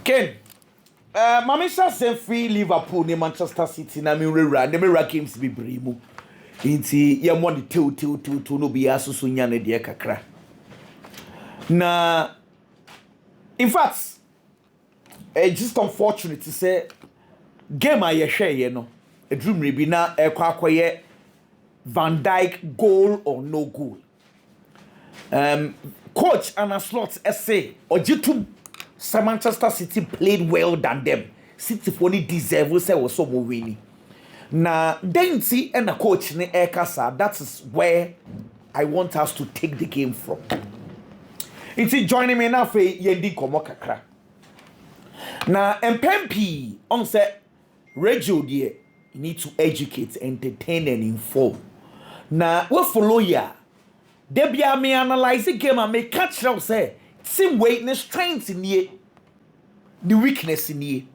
Ken, Mamisha sent free Liverpool near Manchester City. Na mi rera, ne me ra games be brimu. Inti ya mwani tu no be aso so nya ne de kakra. Na, in fact, it's just unfortunate to say game I share ye no. A dream rebi na kwaye Van Dijk goal or no goal. Coach Anna Slot essay or jitu Manchester City played well than them. City only deserve say was so more winning. Na Denti and the coach ne Ekasa, that is where I want us to take the game from. It's joining me now for yendi komo kakra. Na MPP on say radio there you need to educate, entertain and inform. Na we follow ya. Debia me analyze the game and me catch out say same weight and strength in ye, the weakness in ye.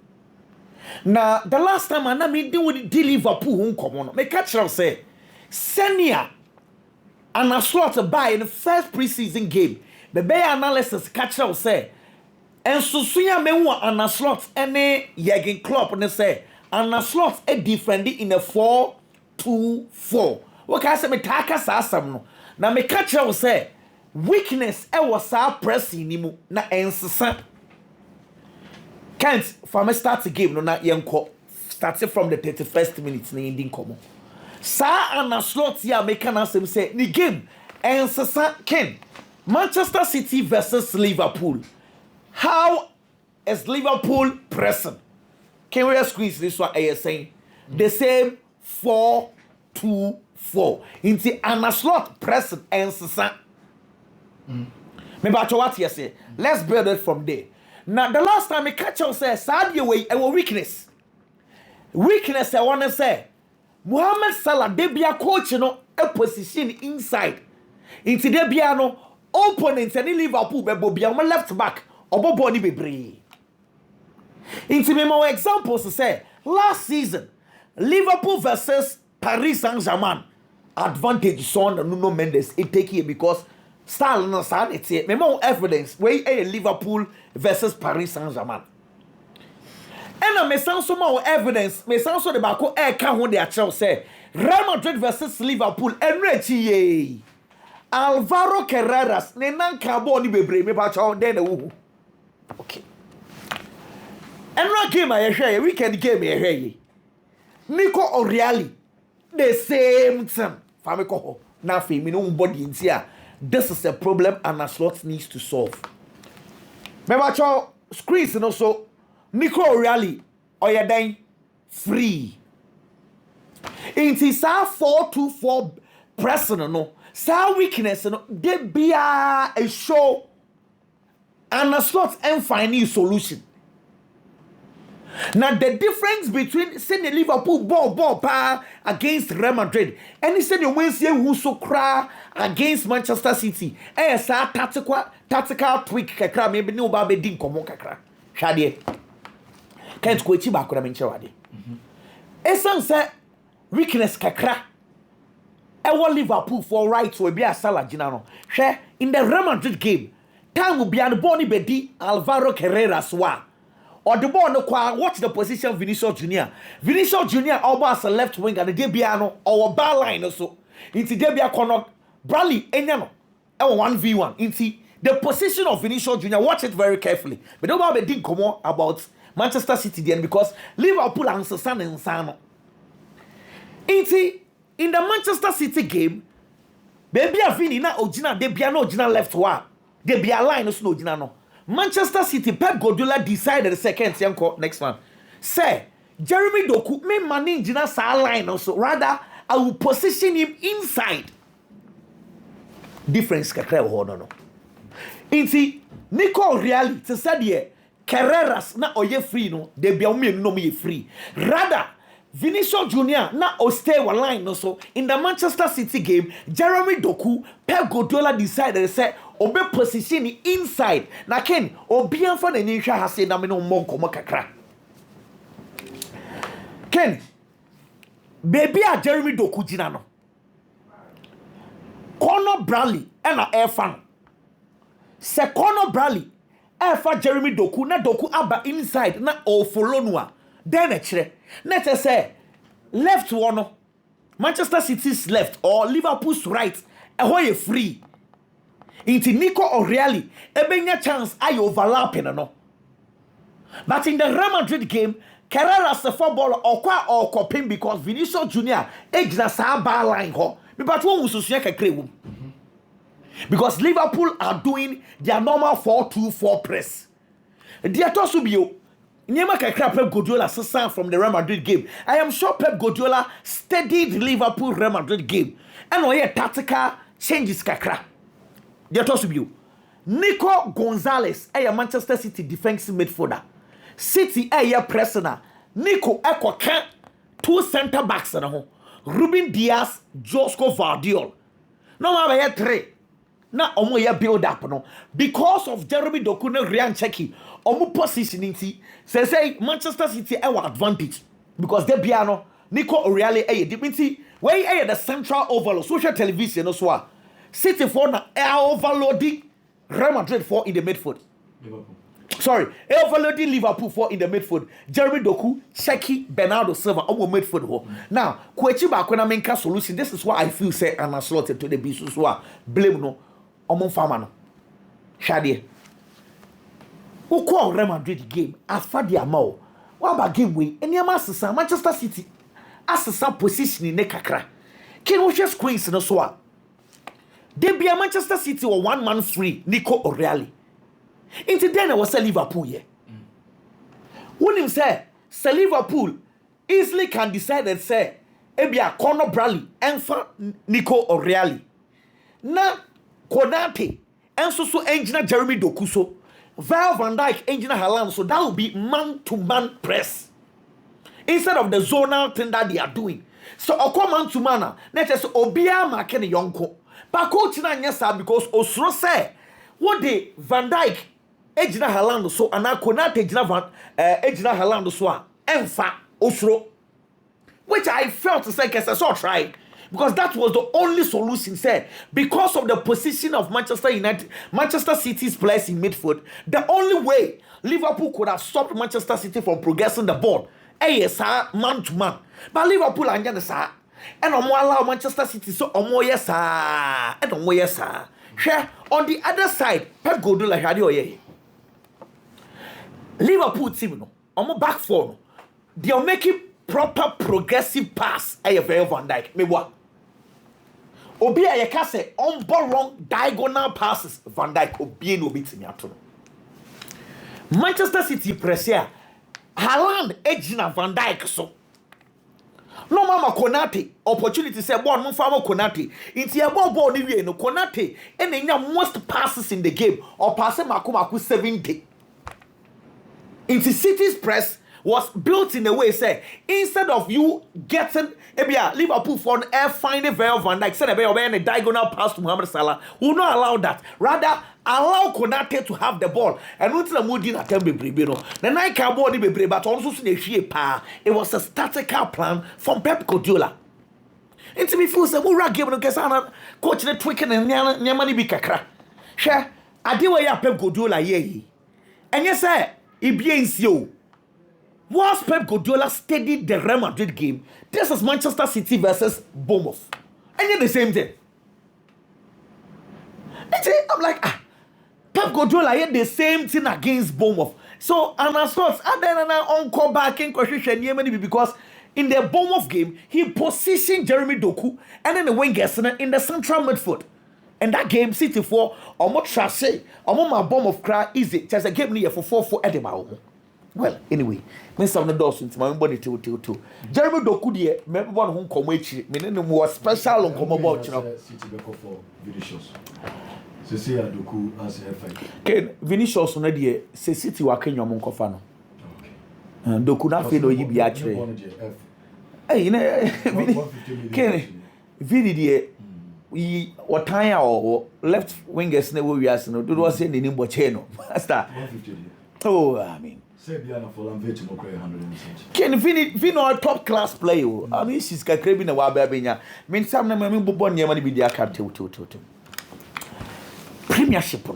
Now the last time I me deal with the Liverpool home come on, me catch out say senior and a slot buy in the first preseason game. The bay analysis catch out say and so suya me want and a slot any Jürgen Klopp and say and a slot a different in a 4-2-4. What can I say me taka sasam no. Now me catch out say weakness was our pressing nimu na ensesa. Can't from start the game no na yenko started from the 31st minute na ending komo. Sa ana slot ya make an asem say the game ensesa Ken Manchester City versus Liverpool. How is Liverpool pressing? Can we squeeze this one saying the same 4-2-4 into ana slot pressing ensesa. Maybe what you say. Let's build it from there. Now, the last time I catch up say, Sadia way, a weakness. Weakness, I want to say, Mohamed Salah, they be a coach, a position inside. Into the piano, opponents and Liverpool, be on my left back, or Boboni be brave. Into me more examples to say, last season, Liverpool versus Paris Saint-Germain, advantage son and Nuno Mendes, it take here because. Style no sound it's it. Me more evidence where a Liverpool versus Paris Saint-Germain. And I me sound so more evidence. Me sound so the back air can hold their child say Real Madrid versus Liverpool. Enrique Alvaro Carreras. Ne nan kabo ni bebre me ba child then okay. And game I share weekend game I share. Nico O'Reilly the same time. Famiko na fi me no body in here. This is a problem and a slot needs to solve. Remember, your screens and also Nico O'Reilly or your dying free. It is our 4-2-4 pressing, no, sa weakness, no, they be a show and a slot and finding solution. Now the difference between sending Liverpool ball against Real Madrid and sending Wednesday who so cry against Manchester City. Sa tactical tweak kakra maybe no ba be din komo kakra. Shade. Can't go chi ba ko na menche wade. Esan say weakness kakra. E Liverpool for right to be a Salah gina no. Hwe in the Real Madrid game, time will be an boni bedi Alvaro Carreras wa. Or the ball no kwa watch the position of Vinicius Junior. Vinicius Junior almost a left wing and the Debiano or bar line also. Into Debia corner Bradley Enyano. 1v1. Into the position of Vinicius Junior. Watch it very carefully. But don't be didn't come on about Manchester City then because Liverpool and San and Sano. Into in the Manchester City game, baby a Vini na Ojina Debiano Ojina left wa. Debia line also no Ojina no. Manchester City, Pep Guardiola decided the second next one. Say, Jeremy Doku, me money Jina sa line also. Rather, I will position him inside. Difference kakra hold no. Inti Nico Reali to say Carreras na oye free no. They be no me free. Rather, Vinicius Junior na o stay one line also. In the Manchester City game, Jeremy Doku, Pep Guardiola decided to say obe position inside. Na Ken, obi anfa na nisha ha say na me no monko kakra. Ken, baby a Jeremy Doku jina no. Conor Bradley and a air fan. Se Conor Bradley Efa Jeremy Doku na Doku aba inside na o follow no then e kire na te say left one Manchester City's left or Liverpool's right e free into Nico O'Reilly ebenya chance I overlapping no but in the Real Madrid game Carreras the footballer or coping because Vinicius Junior ejina sa bar line ho but one ususua kakre because Liverpool are doing their normal 4-2-4 press. Their tosubio Nyema kakra Pep Guardiola sasa from the Real Madrid game. I am sure Pep Guardiola studied Liverpool Real Madrid game and oye tactical changes kakra. Their tosubio Nico Gonzalez Manchester City defensive midfielder. City presser. Nico ekwa two center backs na ho. Ruben Diaz, Josko Vardiol. No ma three. Na omo ya build up no because of Jeremy Doku na Ryan Cheki omo positioning ti say Manchester City advantage because they bia no Nico O'Reilly dignity where the central overload social television no so City for na overloading Real Madrid for in the midfield. Sorry, overloading Liverpool for in the midfield. Jeremy Doku, Cheki, Bernardo Silva, omo midfield ho. Now, Kwechi ba na menka solution. This is what I feel say and slotted to the business so blame no Omon Fama no. Shade. Who call Real Madrid game as far the amount. What about game way? Any Manchester City as some position in Nekakra. Can we just screens no so? They be a Manchester City or 1 man free, Nico O'Reilly. Into then I was a Liverpool here. When him say Liverpool easily can decide and say Ebia Conor Bradley and for Nico O'Reilly. Na Konate and so engineer Jeremy Dokuso, Val Van Dijk engineer Haaland, so that will be man-to-man press instead of the zonal thing that they are doing. So oko man-to-man, let us obia makene yonko. But coach na nyesa because Osro say what the Van Dijk engineer Haaland so ana Konate engineer Haaland so enfa Osro, which I felt to say because I saw try. Because that was the only solution said. Because of the position of Manchester City's place in midfield, the only way Liverpool could have stopped Manchester City from progressing the ball, yes, man to man. But Liverpool and Jan sir, and allow Manchester City so yes, sir, and yes, sir. On the other side, Pep Guardiola had you Liverpool team no, back four, they are making proper progressive pass. Van Dijk, me what? Obi ayeka say on ball wrong diagonal passes Van Dijk obi no beat me ato. Manchester City press here. Haaland ejina Van Dijk so. No mama Konate opportunity say ball no fama Konate. Inti e ball ni wie no Konate and enya most passes in the game or pass maku 70. Inti City's press was built in a way say instead of you getting Liverpool for air finding Virgil van Dijk said a diagonal pass to Mohamed Salah will not allow that, rather allow Konate to have the ball and not the moody attempt the night body be but also it was a statical plan from Pep Guardiola. Into me feel say we game no kesana coach the tweaking and nyamani bi kakra hwe ade we ya Pep Guardiola ye and yes sir e bien nsio. Whilst Pep Guardiola studied the Real Madrid game, this is Manchester City versus Bournemouth. And yet the same thing. I'm like, Pep Guardiola had the same thing against Bournemouth. So, and as such, and then on call back in question because in the Bournemouth game, he positioned Jeremy Doku and then the wingers in the central midfield. And that game, City 4, or more trashy, or more my Bournemouth cry easy. Just a game near for 4-4 Edinburgh. Well, anyway, me some the doors into my body to. Jeremy Doku die me one who come echi. Me no more special on come about, you know. City be for Vinicius. Se see Doku as FA. Ken Vinicius no die se City wa Kenya mo nkofa no. Okay. Doku na fe no yi bi a kire. Eh, you know, Ken Vini die we otan ya o left wingers na we wiase no. Do was say ni nimbo che no. Master. 150. Oh, I mean. Ken Vino a top class player. I mean, she's got craving a wababina. Mean some of them born near money with their account to Premiership.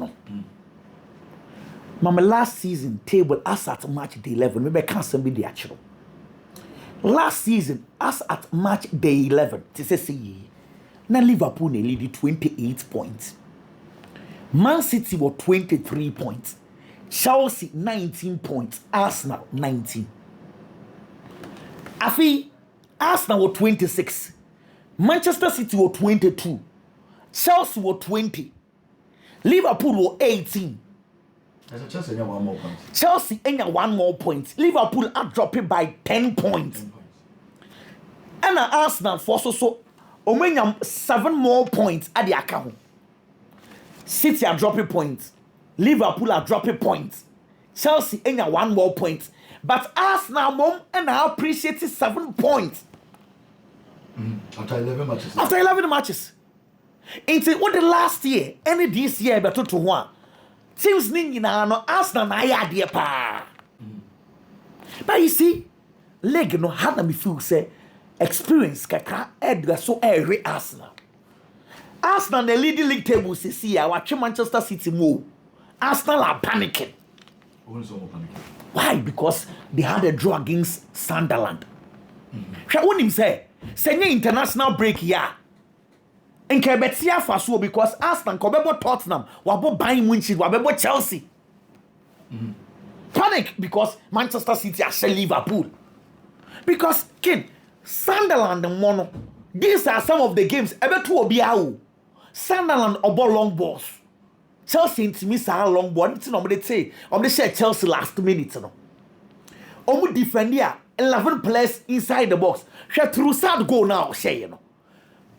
Mama last season table as at match day 11. Maybe I can't send me the actual. Last season as at match day 11. To say now Liverpool lead 28 points. Man City were 23 points. Chelsea 19 points. Arsenal 19. Afi Arsenal were 26. Manchester City were 22. Chelsea were 20. Liverpool were 18. Chelsea got 1 more point. Chelsea ain't 1 more point. Liverpool are dropping by 10 points. And Arsenal for so Omenya 7 more points at the account. City are dropping points. Liverpool are dropping points. Chelsea ain't 1 more point. But Arsenal mom and I appreciate 7 points. After 11 matches. After 11 matches. Into what the last year, any this year, but to one. Teams nini na no Arsenal na ya de pa. But you see, leg no had na me feel say experience kakra edga so every Arsenal. Arsenal the leading league table see ya watch Manchester City move. Arsenal are panicking. Why? Because they had a draw against Sunderland. What him say? Say international break here. And Kebetia for because Arsenal Kobebo Tottenham, Wabo Bayern Munich, Wabo Chelsea. Panic because Manchester City are Liverpool. Because Ken Sunderland and Mono. These are some of the games. Ebe two obiawo. Sunderland obo long balls. Chelsea intimi sa long ball. It's no they say. They share Chelsea last minute no. Omu defend here 11 players inside the box. Share through sad goal now share you know.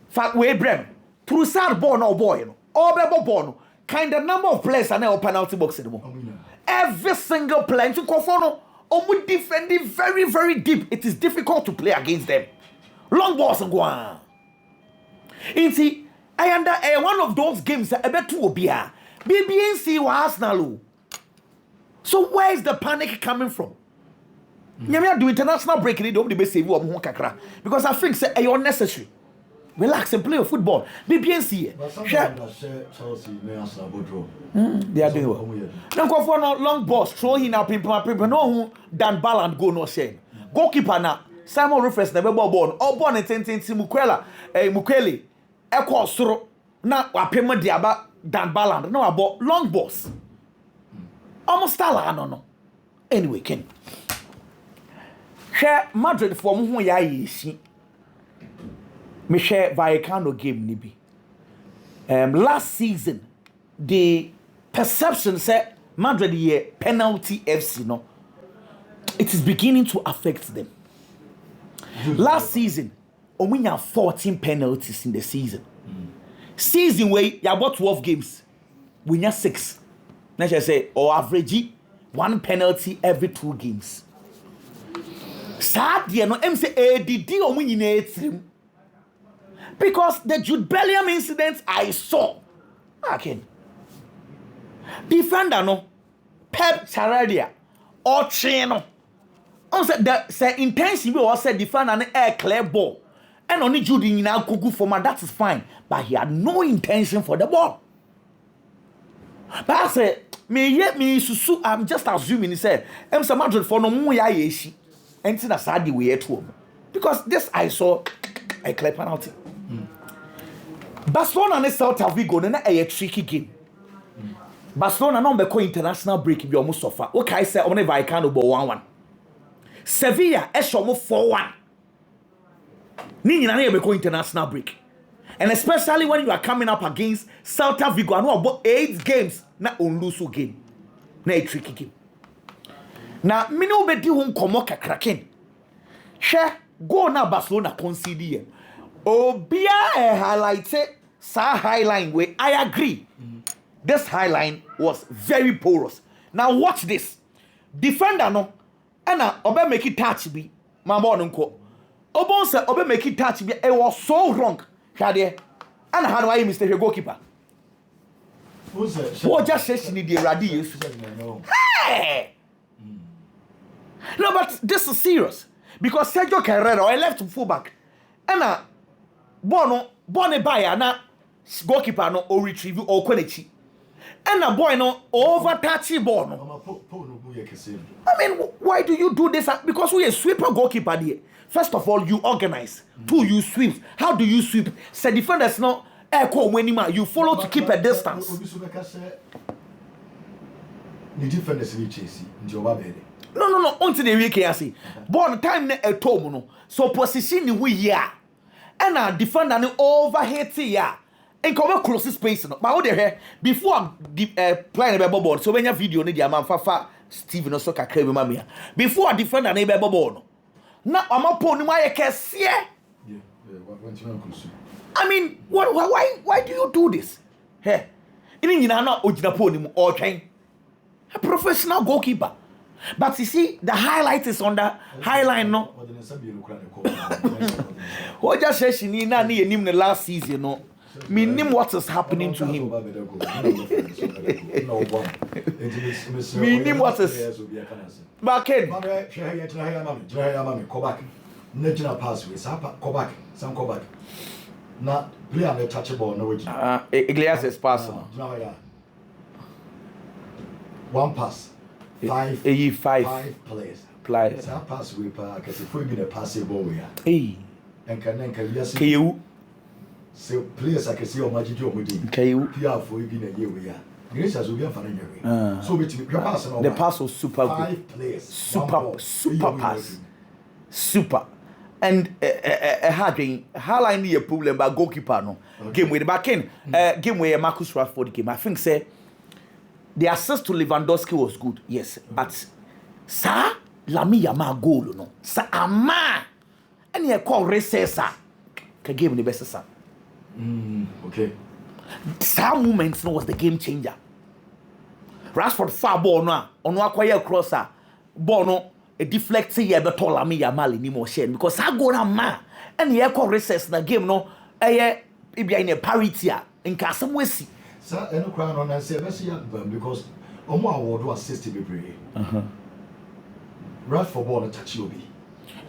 Fact we Brem. Through sad ball now boy you know. All ball no. Kind of number of players are now penalty box anymore. Every single player to Kofono. Omu defending very very deep. It is difficult to play against them. Long balls and go on. You see, I under one of those games I bet to be here. BBNC was Arsenal. So where is the panic coming from? You do international break in the best save because I think it's unnecessary. Relax and play your football. BBNC. Chelsea may Arsenal draw. They are doing well. Now go for no long balls, throw in up people no who Dan Balland go no shame. Goalkeeper now. Simon Rufus never born. All born in Mukwela, Mukwele, Echo Soro. Now, I pay my diaba Dan Balland. No, about long balls. Almost I don't know. Anyway, Ken. Share Madrid for who ya is. Me share Vallecano game nibi. Last season, the perception said Madrid ye penalty FC no. It is beginning to affect them. Last season, we had 14 penalties in the season. Season where you about 12 games, we had 6. Let's just say, or average 1 penalty every 2 games. Sad, you know, MC ADD or winning because the Jude Bellingham incident I saw. Again, defender no, Pep Charadia or Chino. On said that say intention we was said defend an air clear ball. And only Judy in our kuku format, that is fine. But he had no intention for the ball. But I said, I'm just assuming he said, I'm some Madrid for no more yeshi. And it's not sad way at home. Because this I saw a clear penalty. Barcelona and Celta Vigo then a tricky game. Barcelona no be international break be almost suffer. Okay, I say only Vallecano 1-1. Sevilla eshomo 4-1. Ni na be go international break. And especially when you are coming up against Celta Vigo, I know about 8 games na on lose game. Na a tricky game. Na me no be di ho komo kakraken. Hwe go na Barcelona concede. Obia highlighted sa highline way. I agree. This highline was very porous. Now watch this. Defender no and obe make it touch be my morning ko obon say obe make it touch be it was so wrong hade and how do I mistake your goalkeeper who just says ni the radi hey no but this is serious because Sergio Carrera or left fullback and ball no buy na goalkeeper no or retrieve or konechi And a boy no over touchy ball. No. I mean, why do you do this? Because we a sweeper goalkeeper there. First of all, you organize. Two, you sweep. How do you sweep? Say defenders no echo when you follow to keep a distance. The defenders will chase you. No. Until the week I see. Born time ne a no. So position we ya. And a defender no overhead ya. And cover close space no. But what the hell before playing a ball. So when your video need your man Fafa Steven also ka crave mamia. Before a defender ne ball no. Now I'm up on my case. Yeah. I mean, why do you do this? Hey, even you know not Ojinapo or train a professional goalkeeper. But you see, the highlight is on the highline, no. What just says she need not need him the last season, no. Meaning what is happening to him. Meaning what is. Back in. National pass with some go back. Now, play on the touchable, no way. Iglesias pass. One pass. Five players. Some pass with because if we be a passive ball, we are. And can you so players I can see on Magic Yomudi. PR for you in a year we are. Gracious will be a funny year. So the pass was super good. 5 players. Super pass. Super. And how need a problem about goalkeeper no game with the back in game where Marcus Rashford game. I think say the assist to Lewandowski was good, yes, but sir Lami Yama goal no sir ama and he call recessor can game the best sir. Okay. Some moments no was the game changer. Rashford far ball no on acquire crosser ball no a deflect say you better Lami Yamal ni more share because I go na ma and he call recess na game no eh be in a parity in Kasam Wesi. Sir, I no crown on and say because Omo award was 60 be Rashford ball touch you be.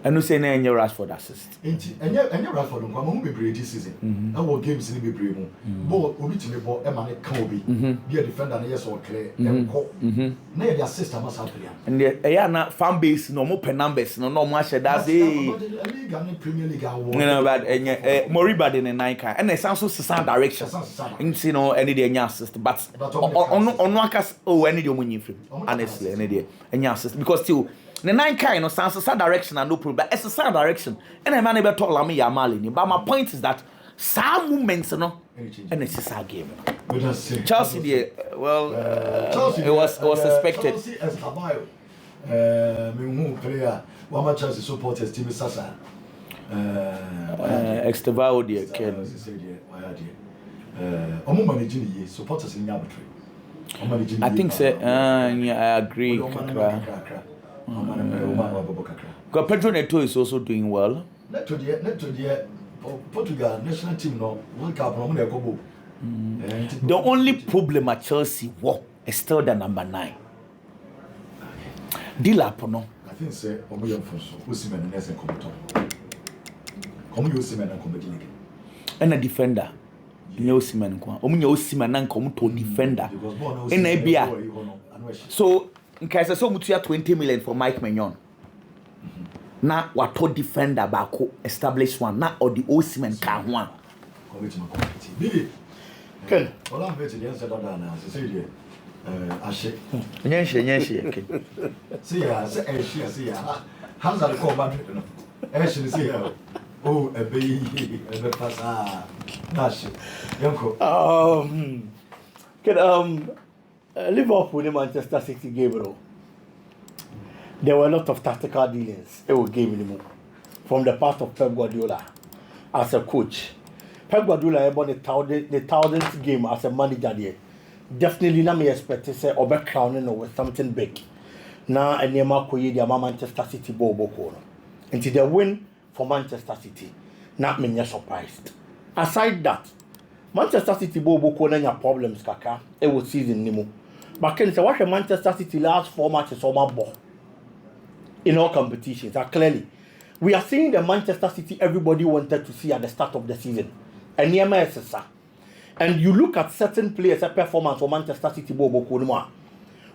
And you say na any Rashford assist. And Rashford nko am be this season. Na what games ni be brave mu. Ball obi timi ball e ma ne kan obi. Be a defender na yes or clear and go. Na the assist must have player. And the na fan base no mo per numbers no mo share that say league and Premier League award. No but Moriba in the 9 kan. And it sounds so sound direction. You know any the assist but on one cast any the money free. Honestly any the assist because still the 9 kind of sounds a direction and no problem. But it's a sound direction. And a man able to Lami Yamal. But my point is that some moments, no, and it's a game. Chelsea, well, it was expected. Chelsea as Tabayo, player, one Chelsea supporters, Team Sasa, Extravao, dear Ken. Managing supporters in Yamatry. I think so. Yeah, I agree. Because Pedro Neto is also doing well. Not to the Portugal national team no World Cup no they go. The only problem at Chelsea is still the number 9. Dilap no. I think say Omoyo Fonso Osimhen na ese komto. Omoyo Osimhen na komedi league. And a defender. Nye Osimhen kwa. Omoyo Osimhen na komto defender. In Abia. So in case so mutuya 20 million for Mike Maignan. Na wato defender bako establish one na or the Osimhen can one. Ken, all I'm betting the answer that now. Say there. Ashe. Nyenhye Ken. See ya, see ya. How's that call Madrid no? Ashe see ya. Oh, a baby, a pass Nash. Yanko. Ken Liverpool in Manchester City game bro. There were a lot of tactical dealings it was game anymore from the part of Pep Guardiola as a coach. Pep Guardiola won the 1000th game as a manager there. Definitely not me expect to say over crowning or with something big. Now a name koye the Manchester City boko. Until they win for Manchester City. Not me surprised. Aside that, Manchester City boko na problems kaka it was season nimo. But can say what Manchester City last 4 matches on my ball. In all competitions, clearly, we are seeing the Manchester City everybody wanted to see at the start of the season. And And you look at certain players' performance for Manchester City Bobo Kunuma.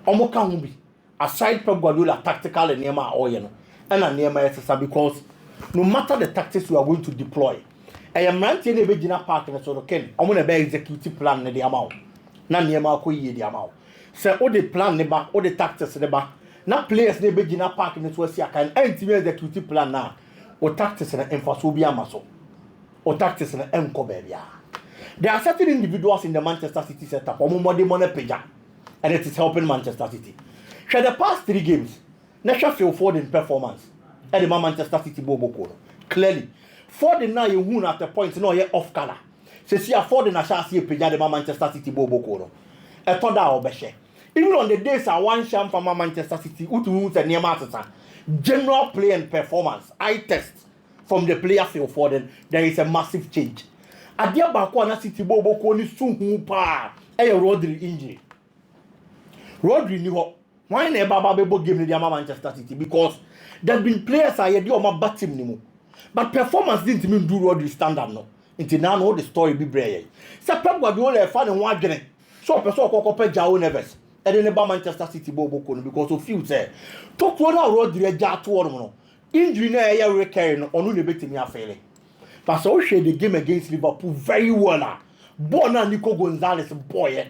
Omoka Humbi, aside Pep Guardiola tactical and Nema Oyeno, and a Nema SSA, because no matter the tactics you are going to deploy, I am ranting a Virginia Park and so Ken, I'm going to be executive plan the amount. Na Nema Koye the amount. So all the plan neba, all the tactics neba, na players ne Virginia Park and so I can intimate the executive plan now, or tactics and emphasobia maso, or tactics and encobebia. There are certain individuals in the Manchester City setup, or more money pager, and it is helping Manchester City. For the past 3 games, Nesha feel Foden performance, and the Manchester City Bobo Kono. Clearly, Foden now you won at the point, no, you're off color. So see a Foden a shall see a pager the Manchester City Bobo Kono. A Toda Obeshe. Even on the days I one sham from Manchester City, Utu and Niamata, general play and performance, I test from the player Phil Foden, there is a massive change. Adia Bakwana City Bobo Koni Suhu Pa, a Rodri injury. Rodri knew why never Babo game in the Manchester City because there have been players I had my bat team anymore. But performance didn't mean do Rodri standard no. Until now, know the story be brave. So Pep Guardiola fan and one journey. So person Coco Jao Neves. And then about Manchester City Bobo Koni because of few say. Talk one Rodri a jar to one. Injury na ya recurring on the bit me a failing. But so she the game against Liverpool very well. Bona Nico Gonzalez boy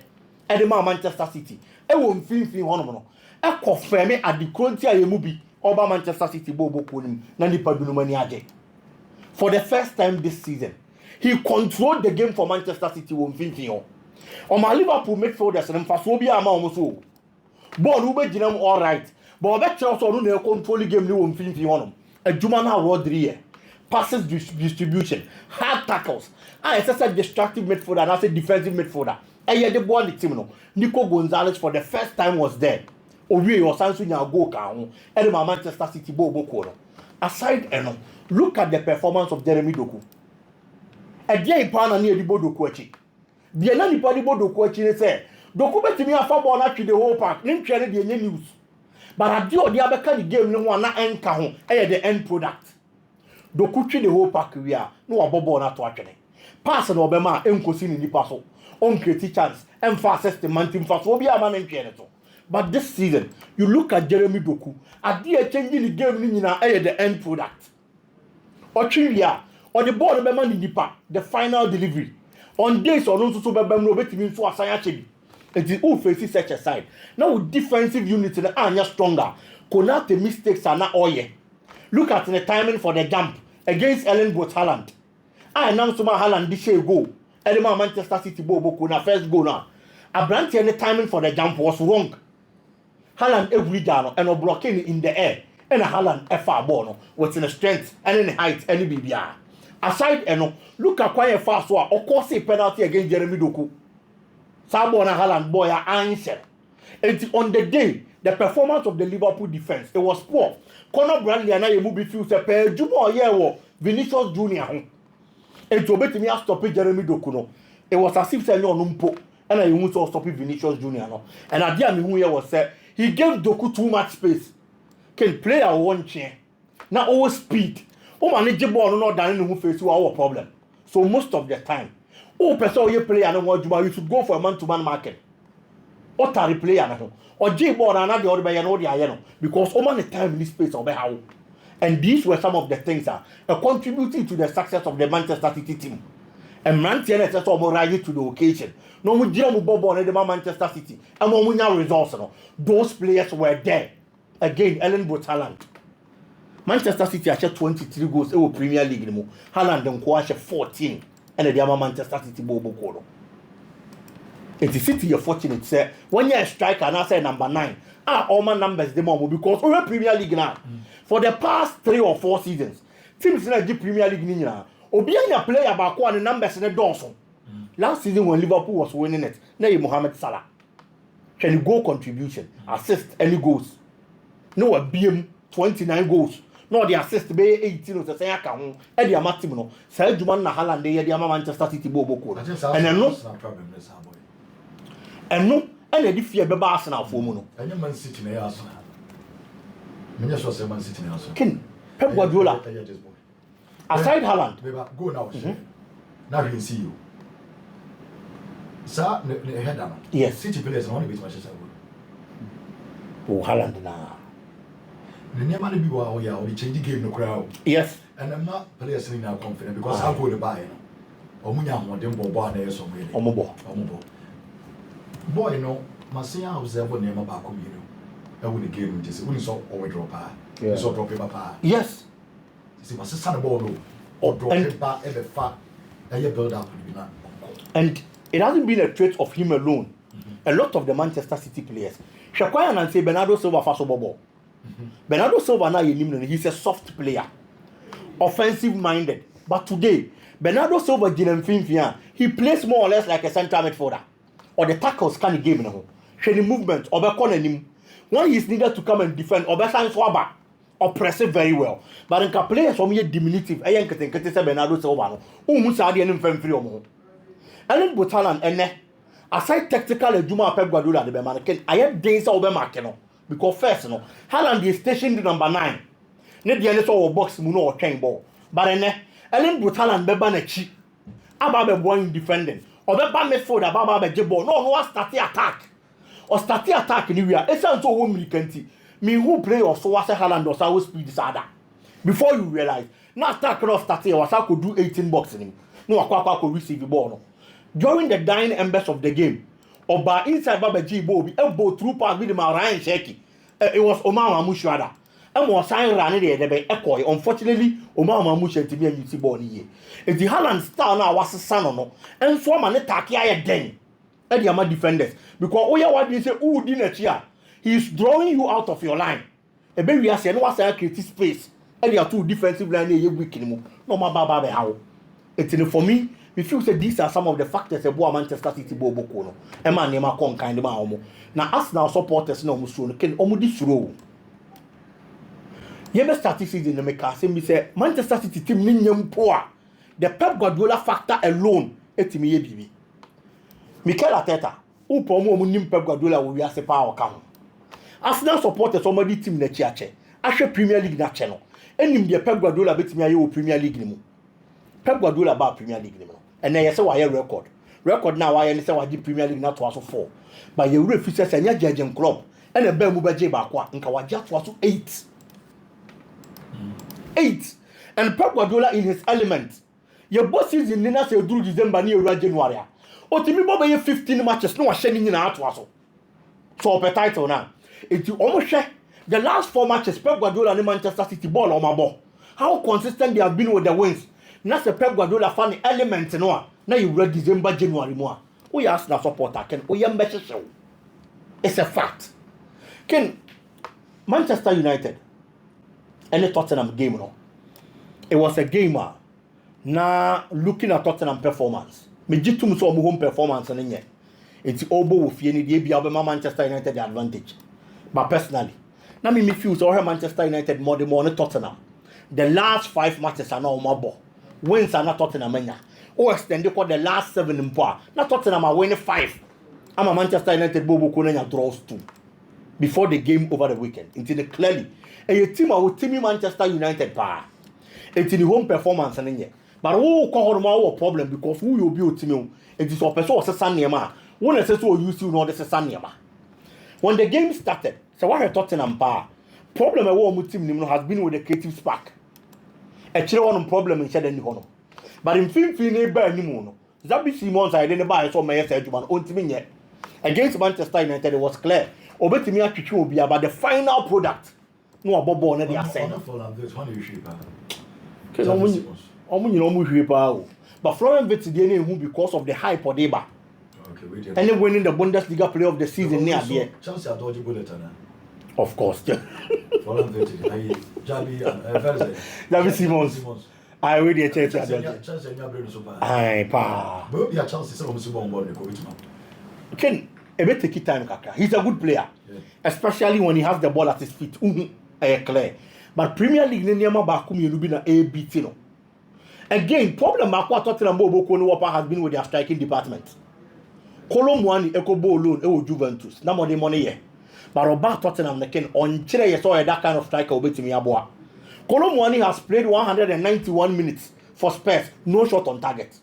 and the Manchester City. I won't feel one. I confirm it at the Crontia Yemubi over Manchester City Bobo Koni Nani Padunumaniaje. For the first time this season, he controlled the game for Manchester City on 15. On my Liverpool midfielders and Fasobia Amamuso. Bon Ube Jinam all right. But I bet you also don't control the game on 15. A Jumana Rodri. Passes distribution, hard tackles. I said a destructive midfielder and I said defensive midfielder. And yet the ball the team no. Nico Gonzalez for the first time was there. Owie was answering your go down. And my Manchester City Bobo Kono. Aside eno, look at the performance of Jeremy Doku. A day pana near the Bodo Kochi. The Anani Padibo Doku say, Doku bet me a football at the whole park, name carry the news. But I do the other kind of game no one end kahon, the end product. Dokuchi the whole pack we are no abobo na to atwene pass na obema enkosi ni nipa so on create chance and fastest man team fast obi ama na ntwe to. But this season you look at Jeremy Doku ade a changing the game ni nyina the end product otwia on the ball obema ni nipa the final delivery on days on so bebem no betimi so asan achebi it is all face such a side now defensive unit na anya stronger Konate mistakes are not oye. Look at the timing for the jump against Ellen Boat Haaland. I announced my Haaland this year goal. Edema Manchester City Bobo Kuna first goal now. Abranti and the timing for the jump was wrong. Haaland every down and blocking in the air. And a Haaland FR ball with the strength and in the height and the BBR. Aside look at quite fast one. Of course a penalty against Jeremy Doku. Sabo and Haaland boy answer. And on the day the performance of the Liverpool defense it was poor. Conor Bradley and I Midfield say per Jumo yewo Vinicius Junior. And to bet me stop Jeremy Doku no. It was as if say no numpo and I want to stop Vinicius Junior no. And at the end who here was say he gave Doku too much space. Can play a one chair. Now always speed. Oh manage ball no down in who face our problem. So most of the time, person you play and want you should go for a man-to-man market. Or tarry player na or J ball and another or by an audio because all the time in this space of how. And these were some of the things that are contributing to the success of the Manchester City team. And Manchester City are rising to the occasion. No we deal Bob on the Manchester City. And when we now results, those players were there. Again, Ellen Boat Haaland. Manchester City actually 23 goals in the Premier League. Haaland and Kwashe 14. And the other Manchester City Bobo Koro. It is City you're fortunate, sir. When you're a striker and I say number 9, all my numbers the more because we're Premier League now. For the past 3 or 4 seasons, teams in the Premier League now. Obianya player about one numbers in the Dawson. Last season when Liverpool was winning it, now you Mohamed Salah. Can you goal contribution, assist any goals? No a BM 29 goals. No the assist be 18 to say aka e dia matim no. Say Juman na Haaland dey dia Manchester City Bobo Koro. And no problem this boy. And no, and the fear be Arsenal for mu no. And Man City na Arsenal. Me just say Man City na Arsenal. King Pep Guardiola. Aside Haaland. Go now. Now we see you. Sir, head yes. City players only beat Manchester. Oh, Haaland now. The name of the people are only changing game no crowd. Yes. And I'm not players now confident because I'll go to buy. Omunya mo dem bobo na yeso mo ile. Omubo. Boy no, Masia observe name ba ko mi no. E wo the game just we so over drop ah. So drop paper pa. Yes. See Masia the ball no. Or drop paper e be fa. E build up na. And it hasn't been a trait of him alone. A lot of the Manchester City players. Shakwaya and say Bernardo Silva faso bobo. Bernardo Silva now he's a soft player. Offensive minded. But today, Bernardo Silva he plays more or less like a central midfielder. Or the tackles can game no. Shany movement or him. When he's needed to come and defend or swaba or press it very well. But in players from here diminutive, I ain't say Bernardo Silva no. Musadi and free omo. Ellen Butalan ene aside tactical Juma Pep Guardiola the Beman I have days over marking because first no Haaland is stationed number 9. Net the so box muno or chain ball. But ene Ellen Butalan beba na chi aba be boy defending or beba midfield aba be jebo no start attack or start attack anywhere e sound so home likanti me who play or so was Haaland or so speed sada before you realize now attack no start was I could do 18 boxing no akwa could receive the ball no. During the dying embers of the game, Oba inside Baba G Bobby, elbow through pass with Ryan Sheki. It was Omar Mamushada. And was sign running there, the echo. Unfortunately, Omar Mamush and Timmy and UC Bonnie. If the Haaland star now was a son or no, and form an attack here then. And the Ama defenders. Because Oya what you say, oh, dinner here. He's drawing you out of your line. A baby has said, what's a creative space? And you are two defensive line here, weak anymore. No, my Baba, how? It's in for me. We feel that these are some of the factors that Manchester City bobo kono. Ema nema kon kind ma omo. Na Arsenal supporters no musu no ken omo di suro. Ye be statistics in the make say me say Manchester City team ni nyam po a the Pep Guardiola factor alone etimi ye bibi. Mikel Arteta who po omo nim Pep Guardiola wo wiase pa o ka ho. Arsenal supporters omo di team na chiache. Ahwe Premier League na che no. Enim de Pep Guardiola betimi aye o Premier League ni mu. Pep Guardiola ba Premier League ni mu. And then you say why record. Record now why you say why the Premier League not to also 4. But you refuse to say your judging club. And the bell move back kwa nka waja to also 8. 8. And Pep Guardiola in his element. Your boss is in Nina say do December near January. O timi bo be 15 matches no ahye ni nyina to also. So per title now. It you almost share the last 4 matches Pep Guardiola and Manchester City ball on my ball. How consistent they have been with the wins. Na se Pep Guardiola fan element no na you read December January mo we ask na supporter ken o yam be show it's a fact ken Manchester United and the Tottenham game no it was a game na looking at Tottenham performance me jitum so mo home performance na nye enti obo wo fie ni de bia be Manchester United the advantage but personally na me feel so Manchester United more than Tottenham the last 5 matches are no more ball. Wins are not Tottenham mania. Or extended for the last 7 in power. Not Tottenham are winning 5. I'm a Manchester United Bobo Konanya draws 2. Before the game over the weekend. Until clearly. And your team are with Team Manchester United power. It's in the home performance and in here. But who call our problem because who you build team it is a person was a Sanyama. One is so used to know this is Sanyama. When the game started, so what Tottenham power. Problem with team has been with the creative spark. A children problem in Shadden Hono. But in film neighbor anymore. Zabi Simons I didn't buy so my Edgeman on to yet. Against Manchester United it was clear. Obeti me actually will be about the final product. No bobo on the ascent. But Florian Wirtz who because of the hype or deba. And then winning the Bundesliga player of the season near there. Chelsea are dodgy bullet. Of course. Javi Simons. I read the Chelsea. Aye, pa. But we are Chelsea so we super on board the Ken, a bit take time kaka. He's a good player. Yeah. Especially when he has the ball at his feet. Clear. But Premier League nenyama ba kum you be na ABT no. Again, problem akwa Tottenham Bobo Kono has been with their striking department. Kolomwani Ekobo alone e Juventus. Na more money here. But about Tottenham ken on chire you saw that kind of striker obetimi aboa. Kolomwani has played 191 minutes for Spurs, no shot on target.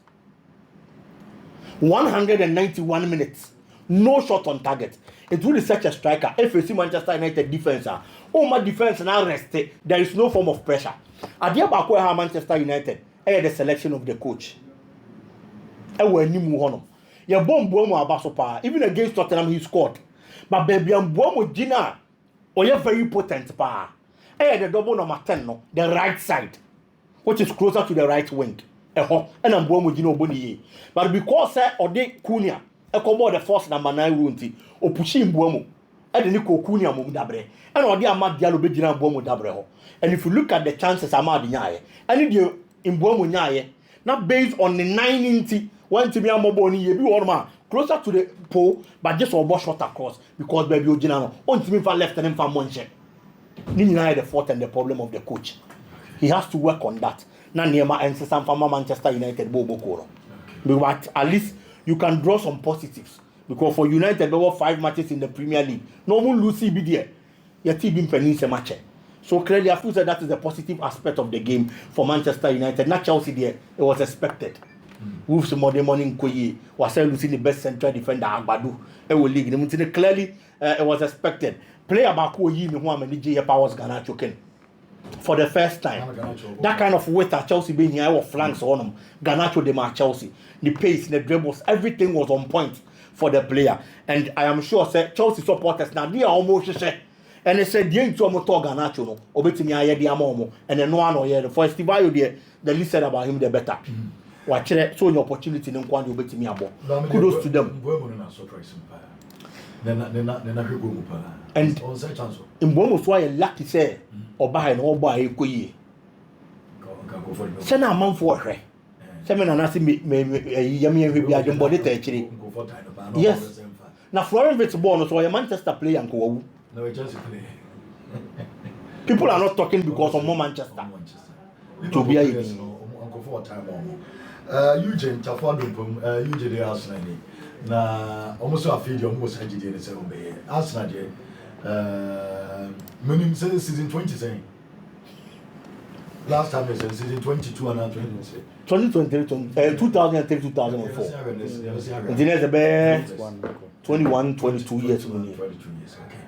191 minutes. No shot on target. It really such a striker. If you see Manchester United defense, my defense now rested. There is no form of pressure. At the back where Manchester United, the selection of the coach. Even against Tottenham, he scored. But baby, Gina, very potent pa. The double number 10, no, the right side, which is closer to the right wing. And I'm going Gino Boni. But because or they Cunha, the first number 9 runti, or pushing Buomo, and the Nico Cunha Dabre, and or the Amad Diallo Begina Buomo Dabre. And if you look at the chances Amad Nyaye, and if in Buomo Nyaye, not based on the 990, one to be a moboni, you be closer to the pole, but just a shot across because baby Ojinano, on to me for left and then for Monche. Nini the fault and the problem of the coach. He has to work on that. Na Nema and some from Manchester United Bobo Koro. But at least you can draw some positives. Because for United, there were 5 matches in the Premier League. No one lose CBD. Your team been penning a match. So clearly, I feel that that is the positive aspect of the game for Manchester United. Not Chelsea there. It was expected. Wolves Monday morning Koye was losing the best central defender Agbadu. It will league. Clearly, it was expected. Player Baku Yi no one many J Powers Garnacho Ken. For the first time. That kind of weight at Chelsea being here with flanks on them. Garnacho de Mar Chelsea. The pace, the dribbles, everything was on point for the player. And I am sure Chelsea supporters now they are almost say. And they said, "Dear to Motor Garnacho, no, obetimi aye de amomo." And then no one or the first the least said about him the better. Watch it, so an opportunity in Kwani obetimi abo. Kudos to them. And in Bomo, why a lucky say or buy an old boy Koye. Send a month for her. Seven and asking me, Yami and Ribiad and body actually. Yes. Now, Florence it's born, so a Manchester player and go. No, it just play. People are not talking because of more Manchester. To be a Uncle for time Eugene Tafadum, Eugene Arsenal. Na almost a feed almost had in the same way. Arsenal, meaning season 20 saying. Last time they said season 22 and 2003, 2003, 2004. And then there's a 21, 22 years. 22 years, okay.